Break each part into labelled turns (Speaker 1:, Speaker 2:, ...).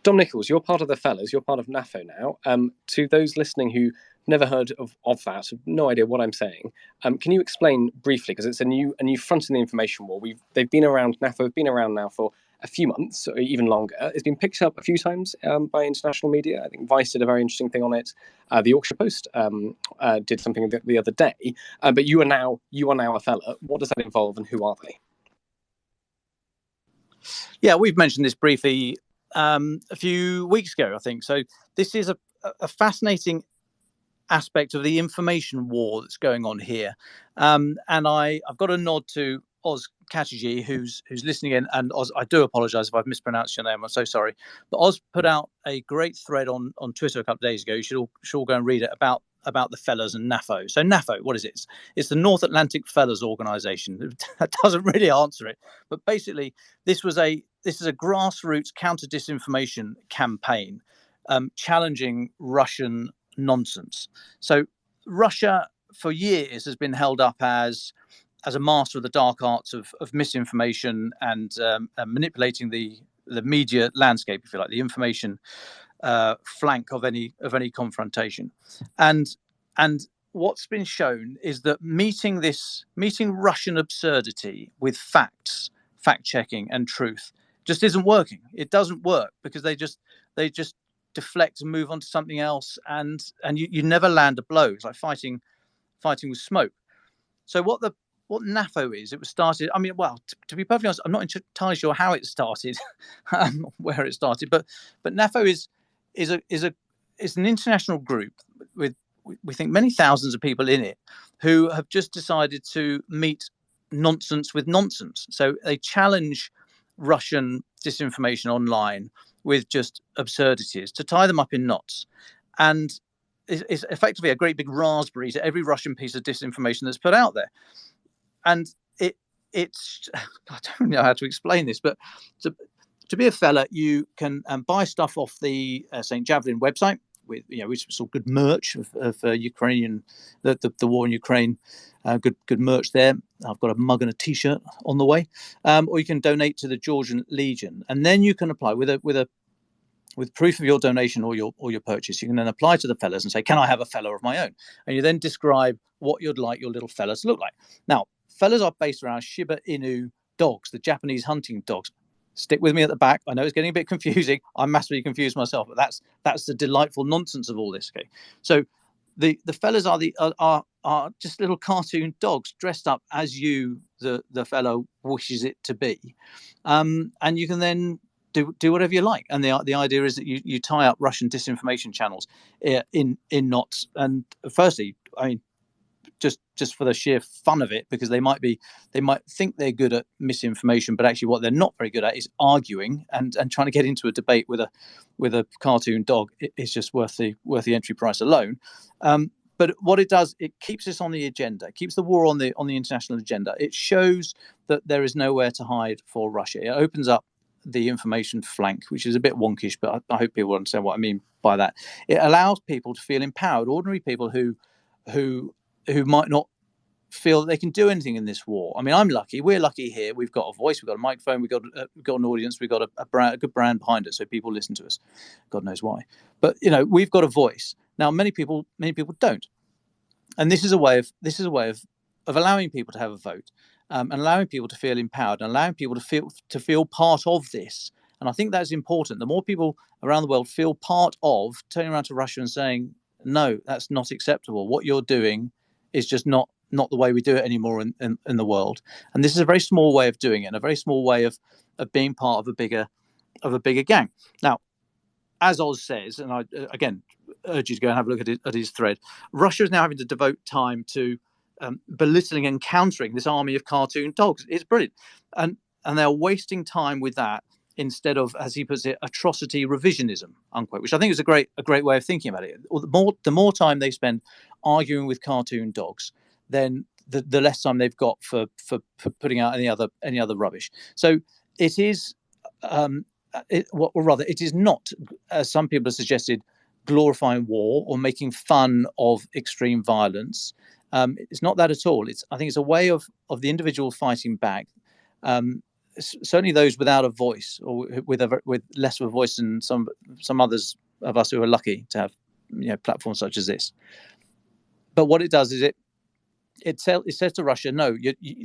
Speaker 1: Dom Nichols, you're part of the fellas, you're part of NAFO now. To those listening who never heard of that, have no idea what I'm saying, can you explain briefly, because it's a new front in the information war. They've been around, NAFO have been around now for a few months, or even longer. It's been picked up a few times by international media. I think Vice did a very interesting thing on it. The Yorkshire Post did something the other day. But you are now a fella. What does that involve, and who are they?
Speaker 2: Yeah, we've mentioned this briefly a few weeks ago, I think. So this is a fascinating aspect of the information war that's going on here. And I've got a nod to Oz Chatterjee, who's listening in. And Oz, I do apologise if I've mispronounced your name. I'm so sorry. But Oz put out a great thread on Twitter a couple of days ago. You should all go and read it about the fellas and NAFO. So NAFO, what is it? It's the North Atlantic Fellas Organization. That doesn't really answer it. But basically, this is a grassroots counter-disinformation campaign challenging Russian nonsense. So Russia, for years, has been held up as a master of the dark arts of misinformation and manipulating the media landscape, if you like, the information flank of any confrontation. And what's been shown is that meeting Russian absurdity with facts, fact checking and truth just isn't working. It doesn't work because they just deflect and move on to something else, and you never land a blow. It's like fighting with smoke. So what NAFO is, it was started. I mean, well, to be perfectly honest, I'm not entirely sure how it started, where it started, but NAFO is an international group with, we think, many thousands of people in it who have just decided to meet nonsense with nonsense. So they challenge Russian disinformation online with just absurdities to tie them up in knots. And it's effectively a great big raspberry to every Russian piece of disinformation that's put out there. And it's I don't know how to explain this, but to be a fella, you can buy stuff off the St. Javelin website with, which is all good merch of Ukrainian, the war in Ukraine, good merch there. I've got a mug and a T-shirt on the way, or you can donate to the Georgian Legion, and then you can apply with proof of your donation or your purchase. You can then apply to the fellas and say, "Can I have a fella of my own?" And you then describe what you'd like your little fellas to look like. Now, fellas are based around Shiba Inu dogs, the Japanese hunting dogs. Stick with me at the back. I know it's getting a bit confusing. I'm massively confused myself, but that's the delightful nonsense of all this. Okay, so the fellas are just little cartoon dogs dressed up as the fellow wishes it to be, and you can then do whatever you like. And the idea is that you tie up Russian disinformation channels in knots. And firstly, I mean, just for the sheer fun of it, because they might think they're good at misinformation, but actually what they're not very good at is arguing and trying to get into a debate with a cartoon dog. It's just worth the entry price alone. But what it does, it keeps us on the agenda. It keeps the war on the international agenda. It shows that there is nowhere to hide for Russia. It opens up the information flank, which is a bit wonkish, but I hope people understand what I mean by that. It allows people to feel empowered, ordinary people who might not feel that they can do anything in this war. I mean, I'm lucky. We're lucky here. We've got a voice. We've got a microphone. We've got an audience. We've got a good brand behind us, so people listen to us. God knows why. But we've got a voice. Now, many people don't, and this is a way of allowing people to have a vote, and allowing people to feel empowered, and allowing people to feel part of this. And I think that's important. The more people around the world feel part of, turning around to Russia and saying, "No, that's not acceptable. What you're doing is just not the way we do it anymore in the world." And this is a very small way of doing it, and a very small way of being part of a bigger gang. Now, as Oz says, and I again urge you to go and have a look at his thread, Russia is now having to devote time to belittling and countering this army of cartoon dogs. It's brilliant, and they're wasting time with that instead of, as he puts it, atrocity revisionism, unquote, which I think is a great way of thinking about it. The more time they spend arguing with cartoon dogs, then the less time they've got for putting out any other rubbish. So it is, it is not, as some people have suggested, glorifying war or making fun of extreme violence. It's not that at all. I think it's a way of the individual fighting back. certainly those without a voice, or with less of a voice than some others of us who are lucky to have platforms such as this. But what it does is it says to Russia, no,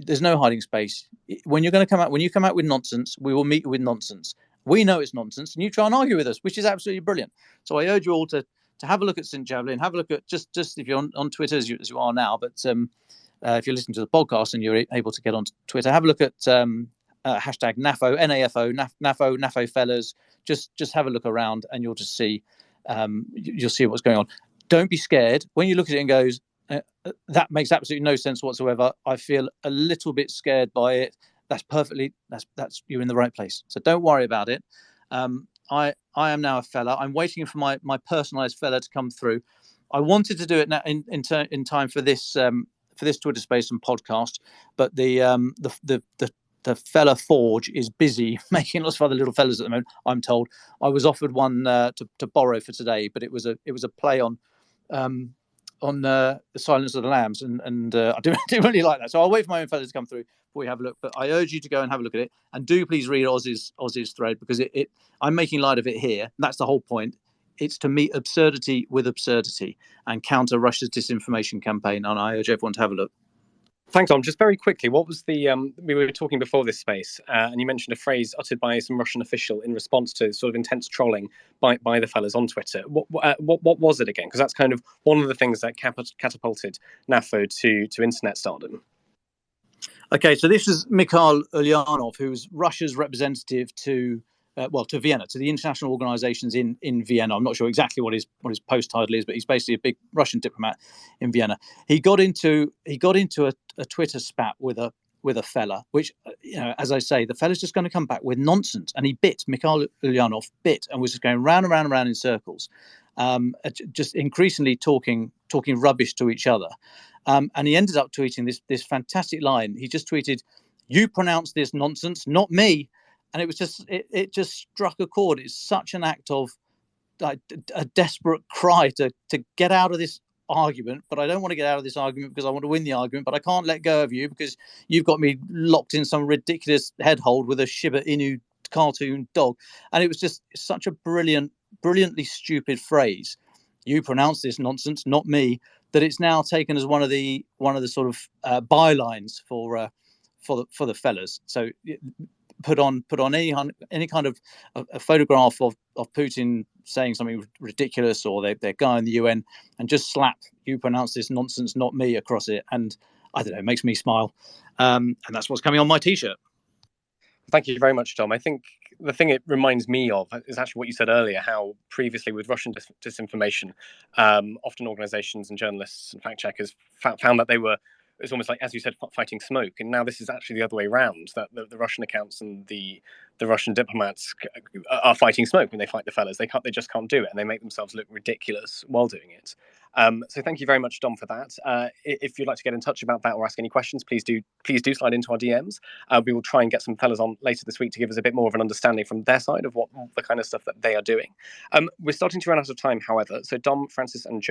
Speaker 2: there's no hiding space. When you come out with nonsense, we will meet you with nonsense. We know it's nonsense, and you try and argue with us, which is absolutely brilliant. So I urge you all to have a look at St. Javelin, have a look at just if you're on Twitter as you are now, but if you're listening to the podcast and you're able to get on Twitter, have a look at hashtag NAFO, NAFO fellas. Just have a look around, and you'll just see you'll see what's going on. Don't be scared when you look at it and goes, that makes absolutely no sense whatsoever. I feel a little bit scared by it. That's you're in the right place. So don't worry about it. I am now a fella. I'm waiting for my personalised fella to come through. I wanted to do it now in time for this Twitter Space and podcast, but the fella Forge is busy making lots of other little fellas at the moment. I'm told. I was offered one to borrow for today, but it was a play on the Silence of the Lambs, and I didn't really like that. So I'll wait for my own fellas to come through before we have a look. But I urge you to go and have a look at it, and do please read Oz's thread, because I'm making light of it here. That's the whole point. It's to meet absurdity with absurdity and counter Russia's disinformation campaign, and I urge everyone to have a look.
Speaker 1: Thanks, Tom. Just very quickly, what was the we were talking before this space, and you mentioned a phrase uttered by some Russian official in response to sort of intense trolling by the fellas on Twitter. What was it again? Because that's kind of one of the things that catapulted NAFO to internet stardom.
Speaker 2: Okay, so this is Mikhail Ulyanov, who's Russia's representative to Vienna, to the international organizations in Vienna. I'm not sure exactly what his post title is, but he's basically a big Russian diplomat in Vienna. He got into a Twitter spat with a fella, which, as I say, the fella's just going to come back with nonsense, and Mikhail Ulyanov bit and was just going round and round and round in circles, just increasingly talking rubbish to each other. And he ended up tweeting this fantastic line. He just tweeted, "You pronounce this nonsense, not me." And it was it just struck a chord. It's such an act of a desperate cry to get out of this argument, but I don't want to get out of this argument because I want to win the argument, but I can't let go of you because you've got me locked in some ridiculous headhold with a Shiba Inu cartoon dog. And it was just such a brilliantly stupid phrase. You pronounce this nonsense, not me. That it's now taken as one of the sort of bylines for the fellas. So put on any kind of a photograph of Putin saying something ridiculous, or their guy in the UN, and just slap "You pronounce this nonsense, not me" across it. And I don't know, it makes me smile. And that's what's coming on my T-shirt.
Speaker 1: Thank you very much, Tom. I think the thing it reminds me of is actually what you said earlier, how previously with Russian disinformation, often organizations and journalists and fact checkers found that it's almost like, as you said, fighting smoke. And now this is actually the other way around, that the Russian accounts and the Russian diplomats are fighting smoke when they fight the fellas. They just can't do it, and they make themselves look ridiculous while doing it. So thank you very much, Dom, for that. If you'd like to get in touch about that or ask any questions, please do slide into our DMs. We will try and get some fellas on later this week to give us a bit more of an understanding from their side of what the kind of stuff that they are doing. We're starting to run out of time, however. So Dom, Francis, and Joe,